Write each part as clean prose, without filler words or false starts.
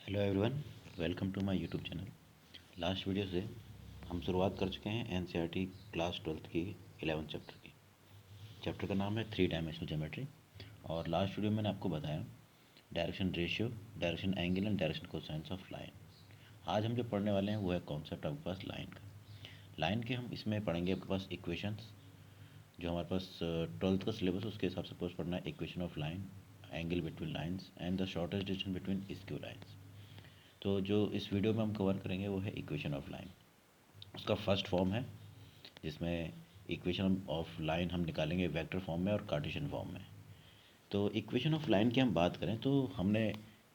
Hello everyone, welcome to my YouTube channel. Last video से हम शुरुआत कर चुके हैं एनसीईआरटी क्लास 12th की 11th चैप्टर की। चैप्टर का नाम है 3 डायमेंशनल ज्योमेट्री। और लास्ट वीडियो में मैंने आपको बताया direction ratio, direction angle and direction cosines of line. आज हम जो पढ़ने वाले हैं वो है कॉन्सेप्ट आपके पास लाइन का। लाइन के हम इसमें पढ़ेंगे आपके पास इक्वेशंस, जो हमारे पास 12th का सिलेबस उसके हिसाब से पोस्ट पढ़ना है। Equation of line, angle between lines and the shortest distance between skew lines. तो जो इस वीडियो में हम कवर करेंगे वो है इक्वेशन ऑफ लाइन। उसका फर्स्ट फॉर्म है जिसमें इक्वेशन ऑफ लाइन हम निकालेंगे वेक्टर फॉर्म में और कार्टेशियन फॉर्म में। तो इक्वेशन ऑफ लाइन की हम बात करें तो हमने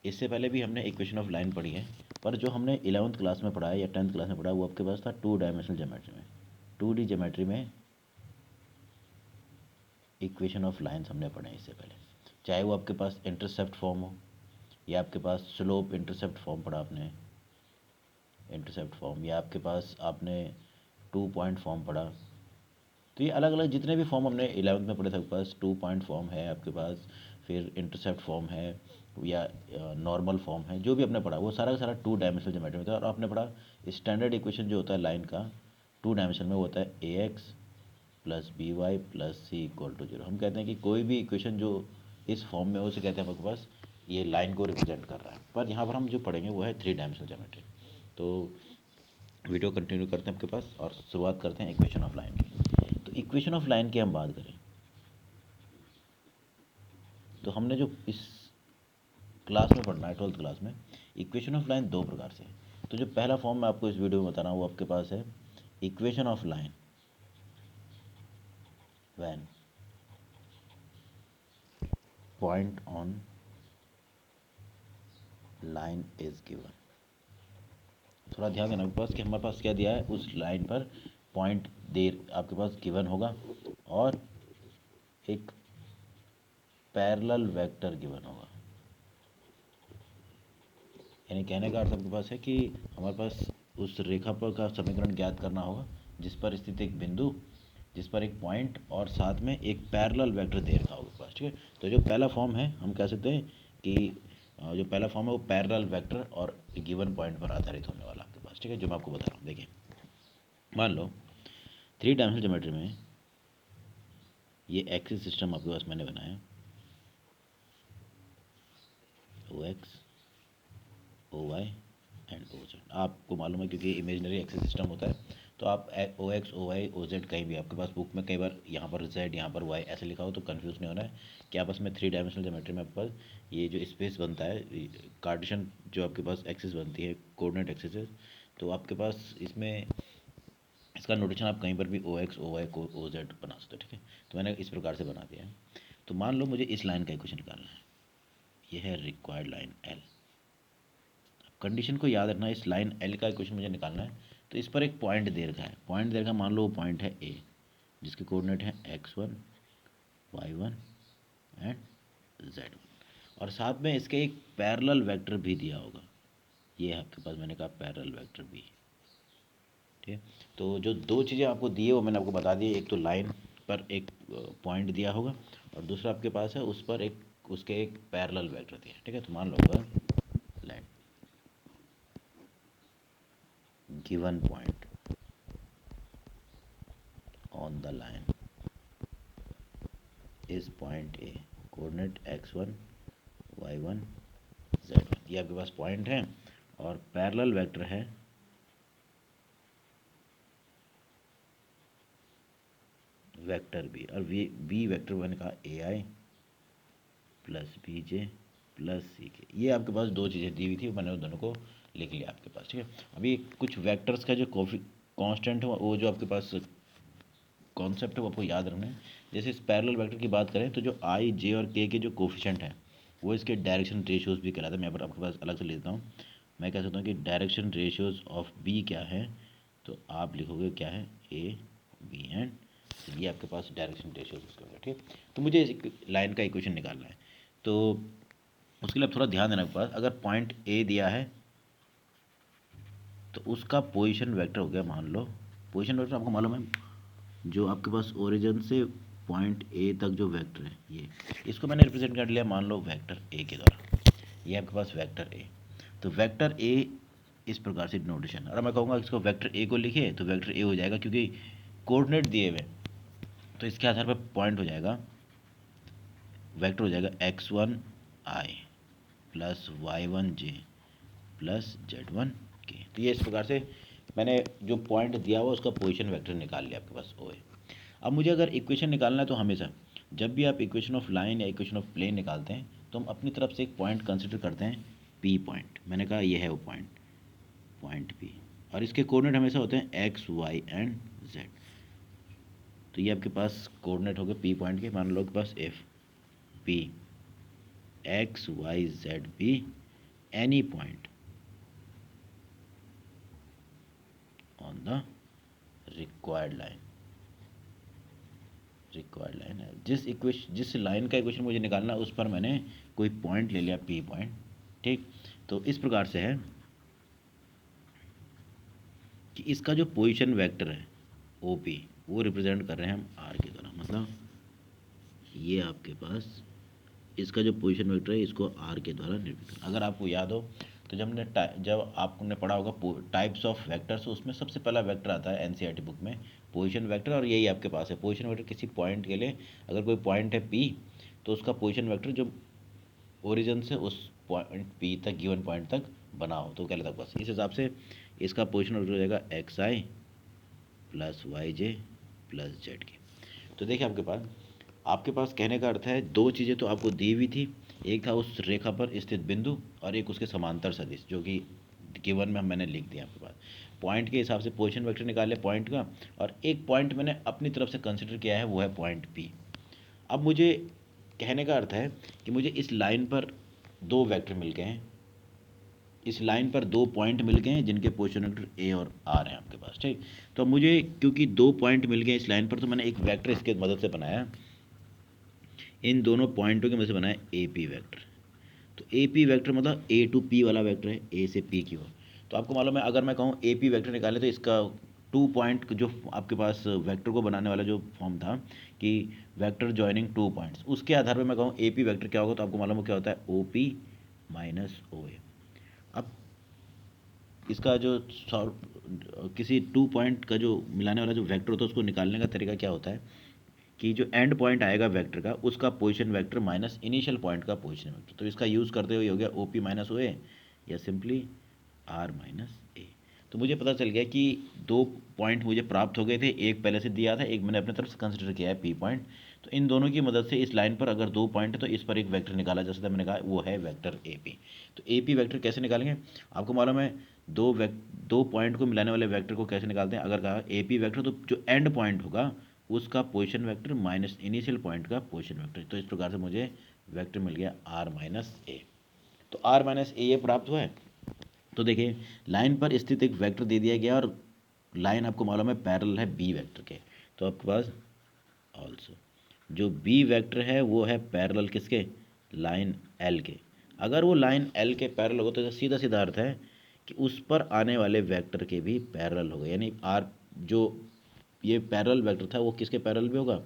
इससे पहले भी हमने इक्वेशन ऑफ लाइन पढ़ी है, पर जो हमने 11th क्लास में पढ़ा है या 10th क्लास में पढ़ा है वो आपके पास था 2 डायमेंशनल ज्योमेट्री में। 2D ज्योमेट्री में इक्वेशन ऑफ लाइन्स हमने पढ़े हैं इससे पहले, चाहे वो आपके पास इंटरसेप्ट फॉर्म हो या आपके पास स्लोप इंटरसेप्ट फॉर्म पढ़ा आपने, इंटरसेप्ट फॉर्म, या आपके पास आपने 2 पॉइंट फॉर्म पढ़ा। तो ये अलग अलग जितने भी फॉर्म हमने 11th में पढ़े थे, आपके पास 2 पॉइंट फॉर्म है आपके पास, फिर इंटरसेप्ट फॉर्म है या नॉर्मल फॉर्म है, जो भी आपने पढ़ा वो सारा का सारा 2 डायमेंशनल ज्योमेट्री में था। और आपने पढ़ा स्टैंडर्ड इक्वेशन जो होता है लाइन का 2 डायमेंशन में वो होता है ax plus B Y plus C equal to 0। हम कहते हैं कि कोई भी इक्वेशन जो इस फॉर्म में हो उसे कहते हैं आपके पास ये लाइन को रिप्रेजेंट कर रहा है। पर यहाँ पर हम जो पढ़ेंगे वो है 3 डायमेंशनल ज्योमेट्री। तो वीडियो कंटिन्यू करते हैं आपके पास और शुरुआत करते हैं इक्वेशन ऑफ लाइन की। तो इक्वेशन ऑफ लाइन की हम बात करें तो हमने जो इस क्लास में पढ़ना है 12th क्लास में, इक्वेशन ऑफ लाइन 2 प्रकार से है। तो जो पहला फॉर्म मैं आपको इस वीडियो में बता रहा हूँ वो आपके पास है equation of line when point on line is given. थोड़ा ध्यान देना आपके पास कि हमारे पास क्या दिया है, उस लाइन पर पॉइंट देर आपके पास गिवन होगा और एक पैरेलल वेक्टर गिवन होगा। यानी कहने का अर्थ आपके पास है कि हमारे पास उस रेखा पर का समीकरण ज्ञात करना होगा जिस पर स्थित एक बिंदु, जिस पर एक पॉइंट और साथ में एक पैरेलल वेक्टर दे रखा होगा पास। ठीक है, तो जो पहला फॉर्म है हम कह सकते हैं कि जो पहला फॉर्म है वो पैरेलल वेक्टर और गिवन पॉइंट पर आधारित होने वाला आपके पास। ठीक है, जो मैं आपको बता रहा हूँ, देखिए मान लो 3 डायमेंशनल ज्योमेट्री में ये एक्सिस सिस्टम आपके पास मैंने बनाया, O X O Y and O Z. आपको मालूम है क्योंकि इमेजनरी एक्सिस सिस्टम होता है तो आप O X O Y O Z कहीं भी आपके पास बुक में कई बार यहाँ पर जेड यहाँ पर वाई ऐसे लिखा हो तो कंफ्यूज नहीं होना है कि आपस में 3 डायमेंशनल ज्योमेट्री में आपके पास ये जो स्पेस बनता है कार्टेशियन जो आपके पास एक्सिस बनती है कोऑर्डिनेट एक्सिस, तो आपके पास इसमें इसका नोटेशन आप कहीं पर भी ओ एक्स ओ वाई को ओ जेड बना सकते हो। ठीक है, तो मैंने इस प्रकार से बना दिया है। तो मान लो मुझे इस लाइन का इक्वेशन निकालना है, ये है रिक्वायर्ड लाइन एल। कंडीशन को याद रखना, इस लाइन एल का इक्वेशन मुझे निकालना है। तो इस पर एक पॉइंट दे रखा है, पॉइंट दे रखा मान लो वो पॉइंट है ए जिसके कोऑर्डिनेट है x1 y1 एंड z1, और साथ में इसके एक पैरेलल वेक्टर भी दिया होगा। ये है आपके पास मैंने कहा पैरेलल वेक्टर भी। ठीक है, तो जो दो चीज़ें आपको दी है वो मैंने आपको बता दी, एक तो लाइन पर एक पॉइंट दिया होगा और दूसरा आपके पास है उस पर एक उसके एक पैरेलल वेक्टर दिया है। ठीक है, तो मान लो अगर line given point on the line is point A, coordinate x1 y1 z1, ये आपके पास पॉइंट है और पैरेलल वेक्टर है वेक्टर बी, और बी वेक्टर मैंने कहा ए आई प्लस बी जे प्लस सी के। ये आपके पास दो चीज़ें दी हुई थी, मैंने उन दोनों को लिख लिया आपके पास। ठीक है, अभी कुछ वेक्टर्स का जो कांस्टेंट है वो जो आपके पास कॉन्सेप्ट है वो आपको याद रखना है। जैसे इस पैरेलल वेक्टर की बात करें तो जो आई जे और के जो कोफिशेंट हैं वो इसके डायरेक्शन रेशियोज भी कहलाते हैं। मैं यहाँ पर आपके पास अलग से लेता हूँ, मैं कह सकता हूँ कि डायरेक्शन रेशियोज ऑफ बी क्या है, तो आप लिखोगे क्या है ए बी एंड, ये आपके पास डायरेक्शन रेशियोज उसके होगा। ठीक, तो मुझे इस लाइन का इक्वेशन निकालना है, तो उसके लिए आप थोड़ा ध्यान देना। आपके पास अगर पॉइंट ए दिया है तो उसका पोजीशन वेक्टर हो गया, मान लो पोजीशन वेक्टर आपको मालूम है जो आपके पास ओरिजिन से पॉइंट ए तक जो वेक्टर है ये, इसको मैंने रिप्रेजेंट कर लिया मान लो वेक्टर ए के द्वारा। ये आपके पास वेक्टर ए, तो वेक्टर ए इस प्रकार से डिनोटेशन, और मैं कहूँगा इसको वेक्टर ए को लिखिए तो वेक्टर ए हो जाएगा, क्योंकि कोऑर्डिनेट दिए हुए तो इसके आधार पर पॉइंट हो जाएगा, वेक्टर हो जाएगा x1 i plus y1 j plus z1 k। तो ये इस प्रकार से मैंने जो पॉइंट दिया हुआ उसका पोजीशन वेक्टर निकाल लिया आपके पास ओ है। अब मुझे अगर इक्वेशन निकालना है तो हमेशा जब भी आप इक्वेशन ऑफ लाइन या इक्वेशन ऑफ प्लेन निकालते हैं तो हम अपनी तरफ से एक पॉइंट कंसिडर करते हैं, पी पॉइंट। मैंने कहा ये है वो पॉइंट, पॉइंट पी, और इसके कोऑर्डिनेट हमेशा होते हैं एक्स वाई एंड जेड। तो ये आपके पास कोऑर्डिनेट हो गए पी पॉइंट के, मान लो आपके पास F P X Y Z P any point on the required line. Required line है जिस लाइन का इक्वेशन मुझे निकालना उस पर मैंने कोई पॉइंट ले लिया पी पॉइंट, ठीक। तो इस प्रकार से है कि इसका जो पोजीशन वेक्टर है ओ पी वो रिप्रेजेंट कर रहे हैं हम आर के द्वारा, मतलब ये आपके पास इसका जो पोजीशन वेक्टर है इसको आर के द्वारा निरूपित। अगर आपको याद हो तो जब आपने पढ़ा होगा टाइप्स ऑफ वेक्टर्स, उसमें सबसे पहला वेक्टर आता है एनसीईआरटी बुक में पोजीशन वेक्टर, और यही आपके पास है पोजीशन वेक्टर। किसी पॉइंट के लिए अगर कोई पॉइंट है पी तो उसका पोजीशन वेक्टर जो ओरिजिन से उस पॉइंट पी तक गिवन पॉइंट तक बनाओ तो क्या लेता बस इस हिसाब से इसका पोजीशन वेक्टर हो जाएगा एक्स आई प्लस वाई जे प्लस जेड के। तो देखिए आपके पास कहने का अर्थ है दो चीज़ें तो आपको दी हुई थी, एक था उस रेखा पर स्थित बिंदु और एक उसके समांतर सदिश, जो कि गिवन में मैंने लिख दिया आपके पास। पॉइंट के हिसाब से पोजीशन वेक्टर निकाले पॉइंट का, और एक पॉइंट मैंने अपनी तरफ से कंसिडर किया है वो है पॉइंट पी। अब मुझे कहने का अर्थ है कि मुझे इस लाइन पर दो वेक्टर मिल गए हैं, इस लाइन पर दो पॉइंट मिल गए हैं जिनके पोजीशन वेक्टर ए और आर हैं आपके पास, ठीक। तो मुझे क्योंकि दो पॉइंट मिल गए इस लाइन पर तो मैंने एक वेक्टर इसके मदद से बनाया, इन दोनों पॉइंटों की मदद से बनाया ए पी वैक्टर। तो ए पी वैक्टर मतलब ए टू पी वाला वैक्टर है, ए से पी की ओर। तो आपको मालूम है अगर मैं कहूँ ए पी वैक्टर निकाले तो इसका टू पॉइंट जो आपके पास वेक्टर को बनाने वाला जो फॉर्म था कि वेक्टर जॉइनिंग टू पॉइंट्स, उसके आधार पर मैं कहूँ ए पी वैक्टर क्या होगा तो आपको मालूम है क्या होता है ओ पी माइनस ओ ए। अब इसका जो किसी टू पॉइंट का जो मिलाने वाला जो वेक्टर होता है उसको निकालने का तरीका क्या होता है कि जो एंड पॉइंट आएगा वेक्टर का उसका position vector minus initial point का पोजीशन वेक्टर। तो इसका यूज़ करते हुए हो गया ओ पी माइनस ओ ए या सिंपली आर माइनस ए। तो मुझे पता चल गया कि दो पॉइंट मुझे प्राप्त हो गए थे, एक पहले से दिया था, एक मैंने अपने तरफ से कंसिडर किया है पी पॉइंट। तो इन दोनों की मदद से इस लाइन पर अगर दो पॉइंट है तो इस पर एक वेक्टर निकाला जा सकता है, मैंने कहा वो है वेक्टर ए पी। तो ए पी वैक्टर कैसे निकालेंगे आपको मालूम है, दो पॉइंट को मिलाने वाले वेक्टर को कैसे निकालते हैं। अगर कहा ए पी वैक्टर तो जो एंड पॉइंट होगा उसका position vector minus initial point का पोजीशन वेक्टर। तो इस प्रकार से मुझे वेक्टर मिल गया आर माइनस ए। तो आर माइनस ए ये प्राप्त हुआ है। तो देखिए लाइन पर स्थित एक वेक्टर दे दिया गया और लाइन आपको मालूम है पैरेलल है बी वेक्टर के। तो आपके पास ऑल्सो जो बी वेक्टर है वो है पैरेलल किसके, लाइन एल के। अगर वो लाइन एल के पैरेलल होगा तो सीधा सीधा अर्थ है कि उस पर आने वाले वेक्टर के भी पैरेलल होगा, यानी आर जो ये पैरेलल वेक्टर था वो किसके पैरेलल भी होगा,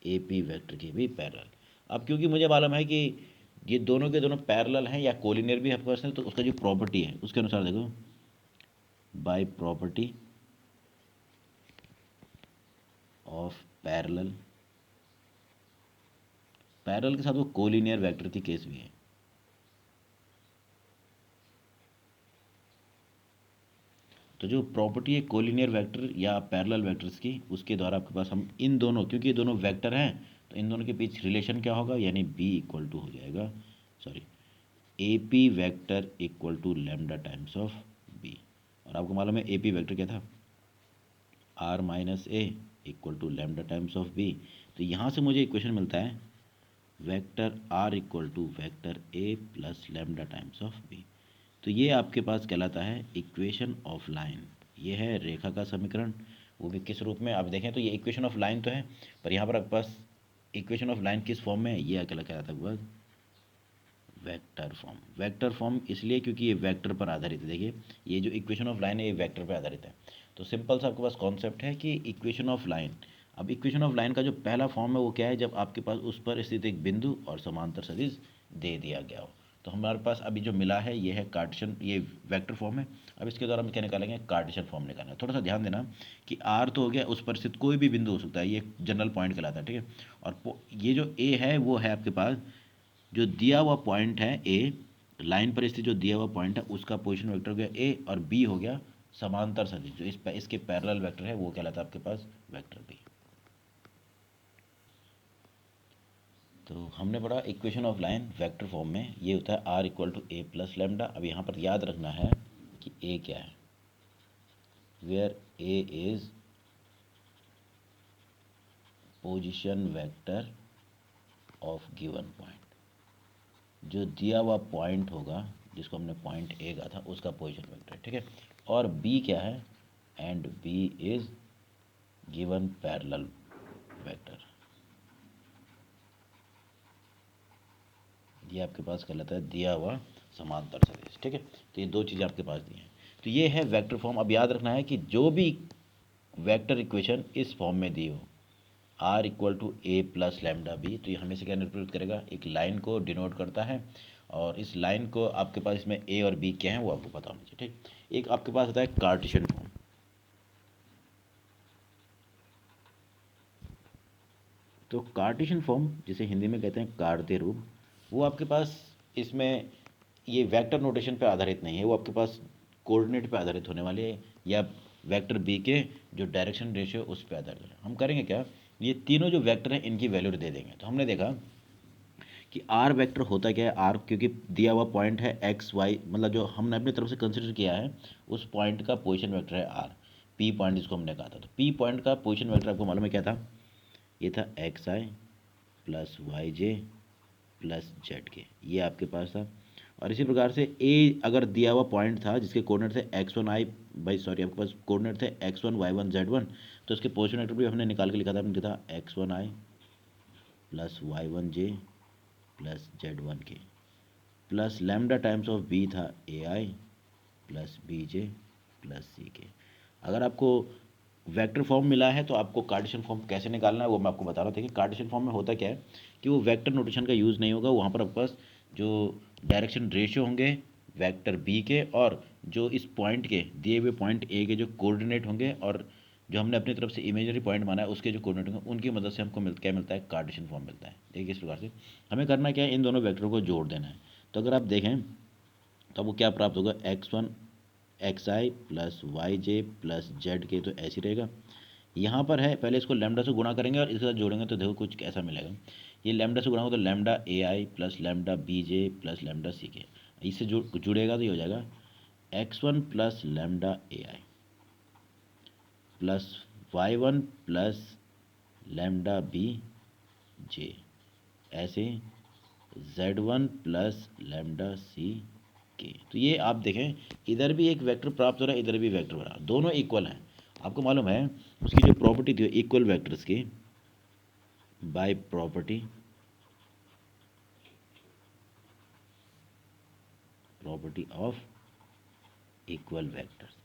ए पी वेक्टर के भी पैरेलल। अब क्योंकि मुझे मालूम है कि ये दोनों के दोनों पैरेलल हैं या कोलिनियर भी आपके पास है, तो उसका जो प्रॉपर्टी है उसके अनुसार देखो by property of parallel, parallel के साथ वो कोलिनियर वेक्टर की केस भी है। तो जो प्रॉपर्टी है कोलिनियर वेक्टर या पैरेलल वेक्टर्स की उसके द्वारा आपके पास हम इन दोनों, क्योंकि ये दोनों वेक्टर हैं तो इन दोनों के बीच रिलेशन क्या होगा, यानी बी इक्वल टू हो जाएगा A P vector equal to lambda times of B. और आपको मालूम है ए पी वैक्टर क्या था, R minus A equal to lambda times of B. तो यहाँ से मुझे इक्वेशन मिलता है vector R equal to vector A plus lambda times of B. तो ये आपके पास कहलाता है इक्वेशन ऑफ लाइन। ये है रेखा का समीकरण, वो भी किस रूप में आप देखें तो ये इक्वेशन ऑफ लाइन तो है, पर यहाँ पर आपके पास इक्वेशन ऑफ लाइन किस फॉर्म में है, ये अकेला कहलाता है वेक्टर फॉर्म। वेक्टर फॉर्म इसलिए क्योंकि ये वेक्टर पर आधारित है। देखिए ये जो इक्वेशन ऑफ लाइन है ये वेक्टर पर आधारित है। तो सिंपल सा आपके पास कॉन्सेप्ट है कि इक्वेशन ऑफ लाइन, अब इक्वेशन ऑफ लाइन का जो पहला फॉर्म है वो क्या है, जब आपके पास उस पर स्थित एक बिंदु और समांतर सदिश दे दिया गया हो। तो हमारे पास अभी जो मिला है ये है कार्टेशियन, ये वेक्टर फॉर्म है। अब इसके द्वारा हम क्या निकालेंगे, कार्टेशियन फॉर्म निकालना है। थोड़ा सा ध्यान देना कि आर तो हो गया, उस पर स्थित कोई भी बिंदु हो सकता है, ये जनरल पॉइंट कहलाता है, ठीक है। और ये जो ए है वो है आपके पास जो दिया हुआ पॉइंट है ए, लाइन पर स्थित जो दिया हुआ पॉइंट है उसका पोजीशन वेक्टर हो गया ए, और बी हो गया समांतर सदिश जो इसके पैरेलल वेक्टर है वो कहलाता है आपके पास वेक्टर बी। तो हमने पढ़ा equation of line vector form में ये होता है R equal to A plus lambda. अब यहाँ पर याद रखना है कि ए क्या है, where a is position vector of given point. जो दिया हुआ पॉइंट होगा जिसको हमने पॉइंट ए कहा था उसका पोजीशन वेक्टर, ठीक है। और बी क्या है, and b is given parallel vector. ये आपके पास कहलाता है दिया हुआ समांतर सदिश, ठीक है। तो ये दो चीज़ें आपके पास दी हैं। तो ये है वेक्टर फॉर्म। अब याद रखना है कि जो भी वेक्टर इक्वेशन इस फॉर्म में दी हो, r equal to A plus lambda b, तो ये हमेशा क्या रिप्रेजेंट करेगा, एक लाइन को डिनोट करता है। और इस लाइन को आपके पास इसमें ए और बी क्या है वो आपको पता होना चाहिए, ठीक। एक आपके पास होता है कार्टेशियन फॉर्म। तो कार्टेशियन फॉर्म जिसे हिंदी में कहते हैं कार्तीय रूप, वो आपके पास इसमें ये वेक्टर नोटेशन पे आधारित नहीं है, वो आपके पास कोऑर्डिनेट पे आधारित होने वाली है, या वेक्टर बी के जो डायरेक्शन रेशियो उस पे आधारित है। हम करेंगे क्या, ये तीनों जो वेक्टर हैं इनकी वैल्यू दे देंगे। तो हमने देखा कि आर वेक्टर होता क्या है, आर क्योंकि दिया हुआ पॉइंट है एक्स वाई, मतलब जो हमने अपनी तरफ से कंसिडर किया है उस पॉइंट का पोजीशन वेक्टर है आर। पी पॉइंट जिसको हमने कहा था, तो पी पॉइंट का पोजीशन वेक्टर आपको मालूम है क्या था, ये था एक्स आई प्लस वाई जे प्लस जेड के, ये आपके पास था। और इसी प्रकार से ए अगर दिया हुआ पॉइंट था जिसके कोऑर्डिनेट थे एक्स वन आई, भाई सॉरी आपके पास कोऑर्डिनेट थे x one y one z one, तो उसके पोजीशन वेक्टर भी हमने निकाल के लिखा था, हमने लिखा था x one i plus Y one j plus z one k plus lambda times of b था a I plus b J plus c k. अगर आपको वेक्टर फॉर्म मिला है तो आपको कार्टेशियन फॉर्म कैसे निकालना है वो मैं आपको बता रहा था कि कार्टेशियन फॉर्म में होता क्या है कि वो वेक्टर नोटेशन का यूज़ नहीं होगा, वहाँ पर आपके पास जो डायरेक्शन रेशियो होंगे वेक्टर बी के, और जो इस पॉइंट के दिए हुए पॉइंट ए के जो कोऑर्डिनेट होंगे, और जो हमने अपनी तरफ से इमेजरी पॉइंट माना है उसके जो कोऑर्डिनेट होंगे उनकी मदद से हमको क्या मिलता है, कार्टेशियन फॉर्म मिलता है। देखिए इस प्रकार से हमें करना क्या है, इन दोनों वेक्टरों को जोड़ देना है। तो अगर आप देखें तो आपको क्या प्राप्त होगा, एक्स वन एक्स आई प्लस वाई जे प्लस जेड के, तो ऐसे रहेगा। यहाँ पर है पहले इसको लैम्डा से गुणा करेंगे और इसके साथ जोड़ेंगे तो देखो कुछ ऐसा मिलेगा। ये लैम्डा से गुणा होगा तो lambda A I plus lambda B J plus lambda C K, इससे जुड़ेगा तो ये हो जाएगा X one plus lambda A I plus Y one plus lambda B J, ऐसे Z one plus lambda C K. तो ये आप देखें इधर भी एक वेक्टर प्राप्त हो रहा है, इधर भी वेक्टर हो रहा है, दोनों इक्वल हैं। आपको मालूम है उसकी जो प्रॉपर्टी थी इक्वल वेक्टर्स की, by property of equal vectors.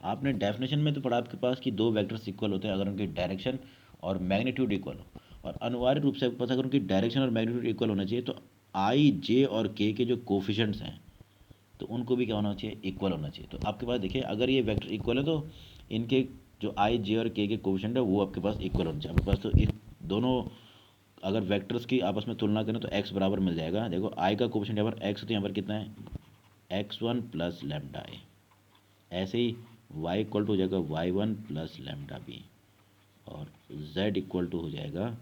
आपने डेफिनेशन में तो पढ़ा आपके पास कि दो वेक्टर्स इक्वल होते हैं अगर उनकी डायरेक्शन और मैग्नीट्यूड इक्वल हो, और अनिवार्य रूप से आपके पास अगर उनकी डायरेक्शन और मैग्नीट्यूड इक्वल होना चाहिए तो आई जे और के के जो कोफिशेंट्स हैं तो उनको भी क्या होना चाहिए, इक्वल होना चाहिए। तो आपके पास देखिए अगर ये वेक्टर इक्वल है तो इनके जो आई जे और के कोफिशिएंट है वो आपके पास इक्वल होना चाहिए। आपके पास तो इस दोनों अगर वेक्टर्स की आपस में तुलना करें तो एक्स बराबर मिल जाएगा। देखो आई का कोफिशिएंट यहाँ पर एक्स, तो यहाँ पर कितना है x one plus lambda a, ऐसे ही वाई इक्वल टू हो जाएगा y one plus lambda b, और जेड इक्वल टू हो जाएगा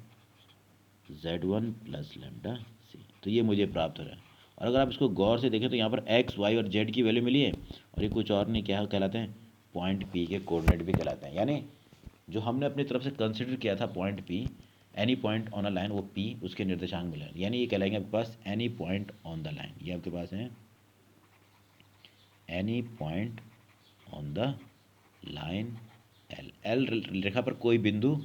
z one plus lambda c. तो ये मुझे प्राप्त हो रहा है। और अगर आप इसको गौर से देखें तो यहाँ पर एक्स वाई और जेड की वैल्यू मिली है, और ये कुछ और नहीं क्या कहलाते हैं, पॉइंट पी के कोऑर्डिनेट भी कहलाते हैं। यानी जो हमने अपनी तरफ से कंसिडर किया था point P, any point on a line, वो पी उसके निर्देशांक मिले, यानी ये कहलाएंगे आपके पास any point on the line. ये आपके पास है any point on the line L, L रेखा पर कोई बिंदु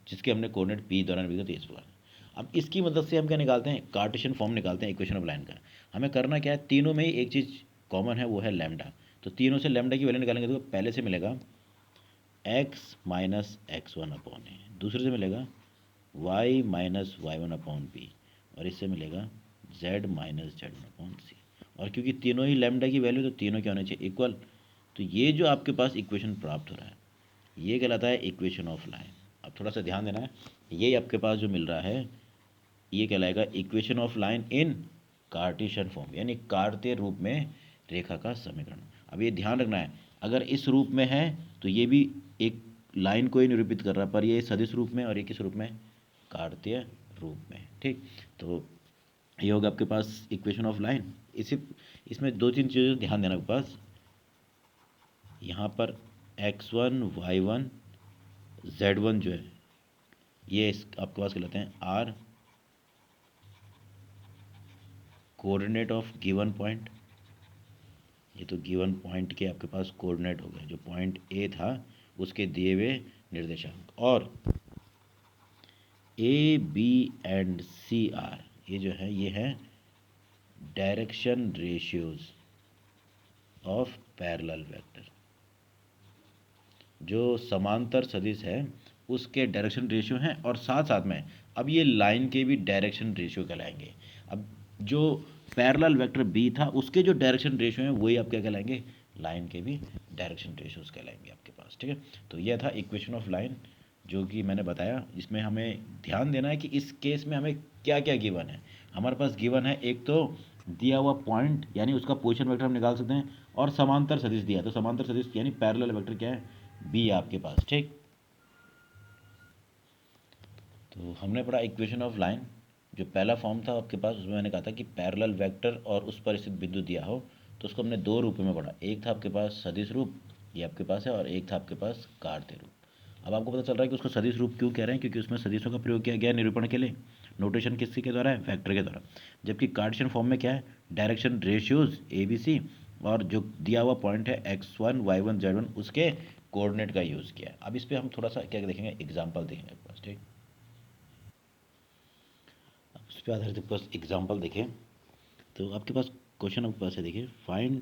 जिसके हमने कोऑर्डिनेट पी दौरान भी तो इस प्रकार। अब इसकी मदद से हम क्या निकालते हैं, कार्टेशियन फॉर्म निकालते हैं इक्वेशन ऑफ लाइन का। हमें करना क्या है, तीनों में ही एक चीज़ कॉमन है वो है लैम्डा। तो तीनों से लैम्डा की वैल्यू निकालेंगे तो पहले से मिलेगा X minus X one upon A, दूसरे से मिलेगा Y minus Y one upon B, और इससे मिलेगा Z minus Z one upon C. और क्योंकि तीनों ही लैम्डा की वैल्यू, तो तीनों क्या होने चाहिए, इक्वल। तो ये जो आपके पास इक्वेशन प्राप्त हो रहा है ये कहलाता है इक्वेशन ऑफ लाइन। अब थोड़ा सा ध्यान देना है, ये आपके पास जो मिल रहा है ये कहलाएगा equation of line in Cartesian form, यानी कार्तीय रूप में रेखा का समीकरण। अब ये ध्यान रखना है, अगर इस रूप में है तो ये भी एक लाइन को ही निरूपित कर रहा है, पर ये सदिश रूप में, और ये किस रूप में, कार्तीय रूप में। ठीक, तो ये होगा आपके पास इक्वेशन ऑफ लाइन। इसी इसमें दो तीन चीज़ें ध्यान देना आपके पास, यहाँ पर x1 y1 z1 जो है ये आपके पास कहलाते हैं are coordinate of given point. ये तो गिवन पॉइंट के आपके पास कोऑर्डिनेट हो गए, जो पॉइंट ए था उसके दिए हुए निर्देशांक। और a b and c are, ये जो है ये है direction ratios of parallel vector. जो समांतर सदिश है उसके डायरेक्शन रेशियो हैं, और साथ साथ में अब ये लाइन के भी डायरेक्शन रेशियो कहलाएंगे। अब जो पैरेलल वेक्टर बी था उसके जो डायरेक्शन रेशियो हैं वही आप क्या कहलाएंगे, लाइन के भी डायरेक्शन रेशियोज कहलाएंगे आपके पास। ठीक है, तो यह था इक्वेशन ऑफ लाइन जो कि मैंने बताया। इसमें हमें ध्यान देना है कि इस केस में हमें क्या क्या गिवन है। हमारे पास गिवन है एक तो दिया हुआ पॉइंट यानी उसका पोजीशन वेक्टर हम निकाल सकते हैं, और समांतर सदिश दिया है, तो समांतर सदिश यानी पैरेलल वेक्टर क्या है, बी आपके पास। ठीक, तो हमने पढ़ा इक्वेशन ऑफ लाइन। जो पहला फॉर्म था आपके पास उसमें मैंने कहा था कि पैरेलल वेक्टर और उस पर स्थित बिंदु दिया हो, तो उसको हमने दो रूपों में पढ़ा। एक था आपके पास सदिश रूप, ये आपके पास है, और एक था आपके पास कार्तीय रूप। अब आपको पता चल रहा है कि उसको सदिश रूप क्यों कह रहे हैं, क्योंकि उसमें सदिशों का प्रयोग किया गया है निरूपण के लिए। नोटेशन किसके के द्वारा है, वेक्टर के द्वारा। जबकि कार्टेशियन फॉर्म में क्या है, direction ratios a b c, और जो दिया हुआ पॉइंट है x1 y1 z1 उसके कोऑर्डिनेट का यूज़ किया है। अब इस पर हम थोड़ा सा क्या देखेंगे, एग्जाम्पल देखेंगे आपके पास। ठीक, उस पर आधारित आपके पास एग्जाम्पल देखें तो आपके पास क्वेश्चन आपके पास है, देखिए फाइंड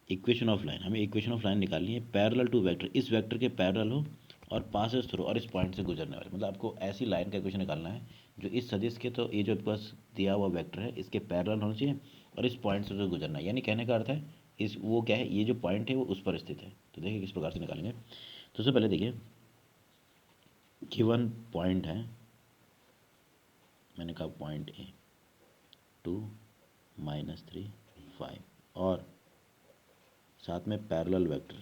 इक्वेशन ऑफ लाइन। हमें इक्वेशन ऑफ लाइन निकालनी है पैरेलल टू वेक्टर, इस वेक्टर के पैरेलल हो और पासेस थ्रू और इस पॉइंट से गुजरने वाले, मतलब आपको ऐसी लाइन का इक्वेशन निकालना है जो इस सदिश के, तो ये जो आपके पास दिया हुआ वेक्टर है इसके पैरेलल होना चाहिए और इस पॉइंट से जो गुजरना है। यानी कहने का अर्थ है इस वो क्या है, ये जो पॉइंट है वो उस पर स्थित है। तो देखिए किस प्रकार से निकालेंगे। तो सबसे पहले देखिए गिवन पॉइंट है, मैंने कहा पॉइंट ए 2 -3 5, और साथ में पैरेलल वेक्टर,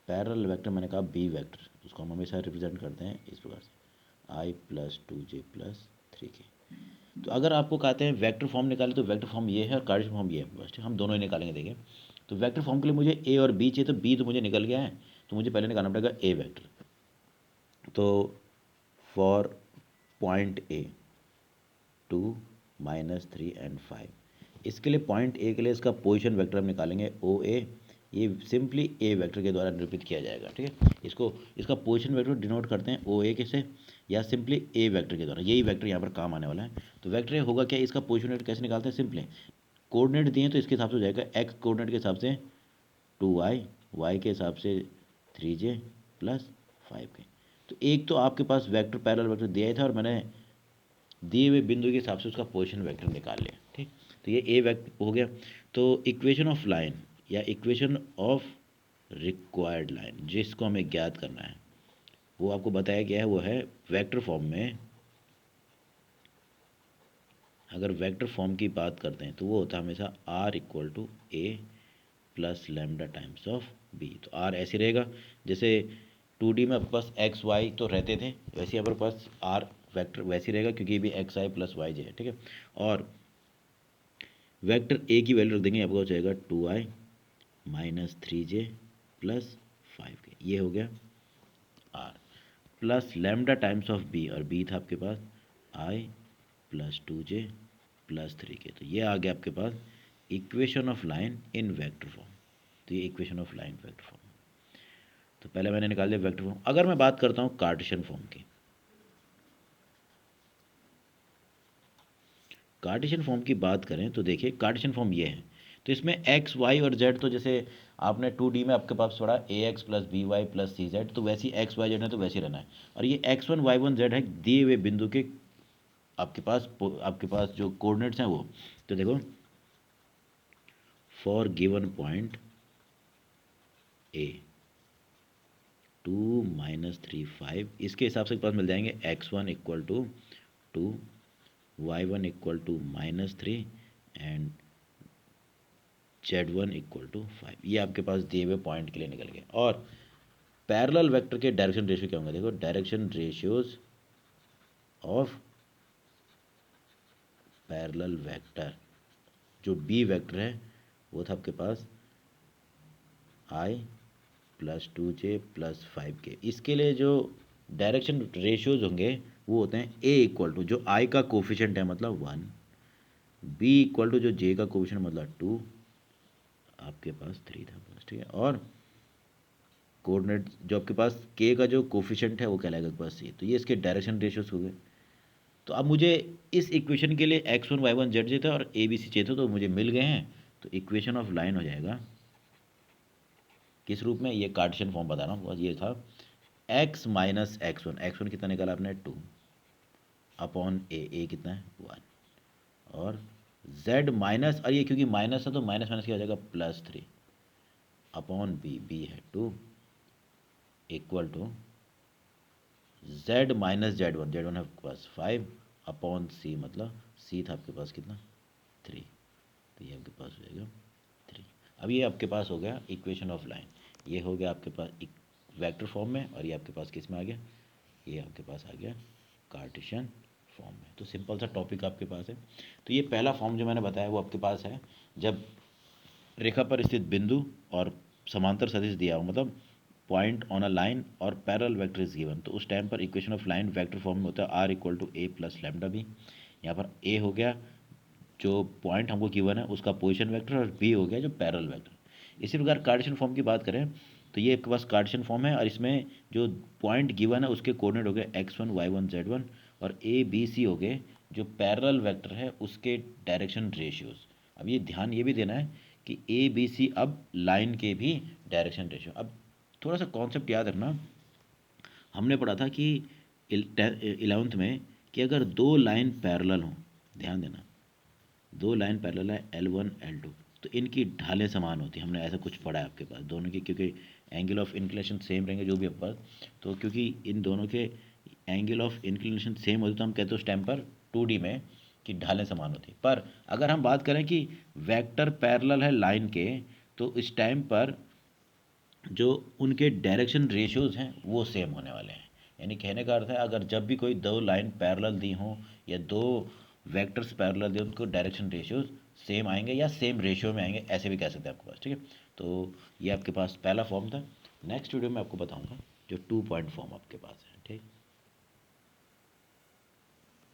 पैरेलल वेक्टर मैंने कहा बी वेक्टर, उसको हम हमेशा रिप्रेजेंट करते हैं इस प्रकार से i + 2j + 3k। तो अगर आपको कहते हैं वेक्टर फॉर्म निकाले तो वेक्टर फॉर्म ये है और कार्टेशियन फॉर्म ये है, बस हम दोनों ही निकालेंगे। देखिए तो वेक्टर फॉर्म के लिए मुझे ए और बी चाहिए, तो बी तो मुझे निकल गया है, तो मुझे पहले निकालना पड़ेगा ए वेक्टर। तो फॉर पॉइंट ए 2 -3 एंड 5, इसके लिए पॉइंट ए के लिए इसका पोजीशन वेक्टर हम निकालेंगे ओ ए, ये सिंपली ए वेक्टर के द्वारा निरूपित किया जाएगा। ठीक है, इसको इसका पोजीशन वेक्टर डिनोट करते हैं ओ ए के से, या सिंपली ए वेक्टर के द्वारा, यही वेक्टर यहाँ पर काम आने वाला है। तो वेक्टर ए होगा क्या, इसका पोजीशन वेक्टर कैसे निकालते हैं, सिंपली कोऑर्डिनेट दिए तो इसके हिसाब से हो जाएगा, एक्स कोऑर्डिनेट के हिसाब से 2y, वाई के हिसाब से 3j + 5k। तो एक तो आपके पास वेक्टर पैरेलल वेक्टर दिया ही था और मैंने दिए हुए बिंदु के हिसाब से उसका पोजीशन वेक्टर निकाल लिया। ठीक, तो ये ए वेक्टर हो गया। तो इक्वेशन ऑफ लाइन या इक्वेशन ऑफ रिक्वायर्ड लाइन जिसको हमें ज्ञात करना है वो आपको बताया गया है, वो है वेक्टर फॉर्म में। अगर वेक्टर फॉर्म की बात करते हैं तो वो होता है हमेशा r = a + lambda times of b। तो r ऐसे रहेगा जैसे 2D में आपके पास x y तो रहते थे, वैसे यहाँ पर पास r वेक्टर वैसे रहेगा क्योंकि ये भी xi + yj है। ठीक है, और वेक्टर a की वैल्यू रख देंगे, आपको हो जाएगा 2i - 3j + 5k, ये हो गया r plus lambda times of b, और b था आपके पास i + 2j + 3k। तो ये आ गया आपके पास equation of line in vector form. तो ये equation of line vector form. तो पहले मैंने निकाल दिया वेक्टर फॉर्म। अगर मैं बात करता हूँ कार्टेशियन फॉर्म की, कार्टेशियन फॉर्म की बात करें तो देखिए कार्टेशियन फॉर्म ये है। तो इसमें x y और z, तो जैसे आपने 2D में आपके पास पढ़ा ax + by + cz, तो वैसी x y z है तो वैसे रहना है। और ये x1 y1 z है दिए हुए बिंदु के आपके पास जो कोऑर्डिनेट्स हैं वो, तो देखो फॉर गिवन पॉइंट ए 2 -3 5, इसके हिसाब से पास मिल जाएंगे x1 equal to 2, y1 equal to -3 and z1 equal to 5। ये आपके पास दिए हुए पॉइंट के लिए निकल गए। और पैरेलल वेक्टर के डायरेक्शन रेशियो क्या होंगे, देखो direction ratios of parallel vector, जो बी वेक्टर है वो था आपके पास i + 2j + 5k। इसके लिए जो डायरेक्शन रेशियोज होंगे वो होते हैं a इक्वल टू जो i का कोफिशिएंट है मतलब 1, b इक्वल टू जो j का कोफिशिएंट मतलब 2, आपके पास 3 था बस, ठीक है। और कोऑर्डिनेट जो आपके पास k का जो कोफिशिएंट है वो कहलाएगा आपके पास c। तो ये इसके डायरेक्शन रेशियोज हो गए। तो अब मुझे इस इक्वेशन के लिए x1 y1 z थे और a b c चाहिए थे, तो मुझे मिल गए हैं। तो इक्वेशन ऑफ लाइन हो जाएगा किस रूप में, ये कार्टेशियन फॉर्म बता रहा हूँ, बस ये था x - x1, x1 कितना निकाला आपने 2 अपॉन a कितना है 1, और z माइनस, और ये क्योंकि माइनस है तो माइनस माइनस क्या हो जाएगा +3 अपॉन b है 2 इक्वल टू z - z1 है आपके पास 5 अपॉन c, मतलब c था आपके पास कितना 3, तो ये आपके पास हो जाएगा 3। अब ये आपके पास हो गया इक्वेशन ऑफ लाइन, ये हो गया आपके पास एक वेक्टर फॉर्म में, और ये आपके पास किस में आ गया, ये आपके पास आ गया कार्टेशियन फॉर्म में। तो सिंपल सा टॉपिक आपके पास है। तो ये पहला फॉर्म जो मैंने बताया वो आपके पास है, जब रेखा पर स्थित बिंदु और समांतर सदिश दिया हो, मतलब पॉइंट ऑन अ लाइन और पैरेलल वेक्टर इज गिवन, तो उस टाइम पर equation of line vector form में होता है r equal to a + λb। यहाँ पर a हो गया जो पॉइंट हमको गिवन है उसका पोजीशन वेक्टर, और b हो गया जो पैरेलल वेक्टर। इसी प्रकार कार्टेशियन फॉर्म की बात करें तो ये आपके पास कार्टेशियन फॉर्म है, और इसमें जो पॉइंट गिवन है उसके कोऑर्डिनेट हो गए x1 y1 z1, और a b c हो गए जो पैरेलल वेक्टर है उसके डायरेक्शन रेशियोज। अब ये ध्यान ये भी देना है कि a b c अब लाइन के भी डायरेक्शन रेशियो। अब थोड़ा सा कॉन्सेप्ट याद रखना, हमने पढ़ा था कि 11th में कि अगर दो लाइन पैरेलल हों, ध्यान देना दो लाइन पैरेलल है L1 L2, तो इनकी ढालें समान होती हैं। हमने ऐसा कुछ पढ़ा है आपके पास दोनों की, क्योंकि एंगल ऑफ इंक्लिनेशन सेम रहेंगे जो भी आपके पास, तो क्योंकि इन दोनों के एंगल ऑफ इंक्लिनेशन सेम होते तो हम कहते हैं उस टाइम पर 2D में कि ढालें समान होती। पर अगर हम बात करें कि वेक्टर पैरेलल है लाइन के, तो इस टाइम पर जो उनके डायरेक्शन रेशियोज हैं वो सेम होने वाले हैं। यानी कहने का अर्थ है अगर जब भी कोई दो लाइन पैरेलल दी हों या दो वेक्टर्स पैरेलल दी, उनको डायरेक्शन रेशियोज सेम आएंगे या सेम रेशियो में आएंगे, ऐसे भी कह सकते हैं आपके पास, ठीक है। तो ये आपके पास पहला फॉर्म था। नेक्स्ट वीडियो में आपको बताऊंगा जो 2 पॉइंट फॉर्म आपके पास है।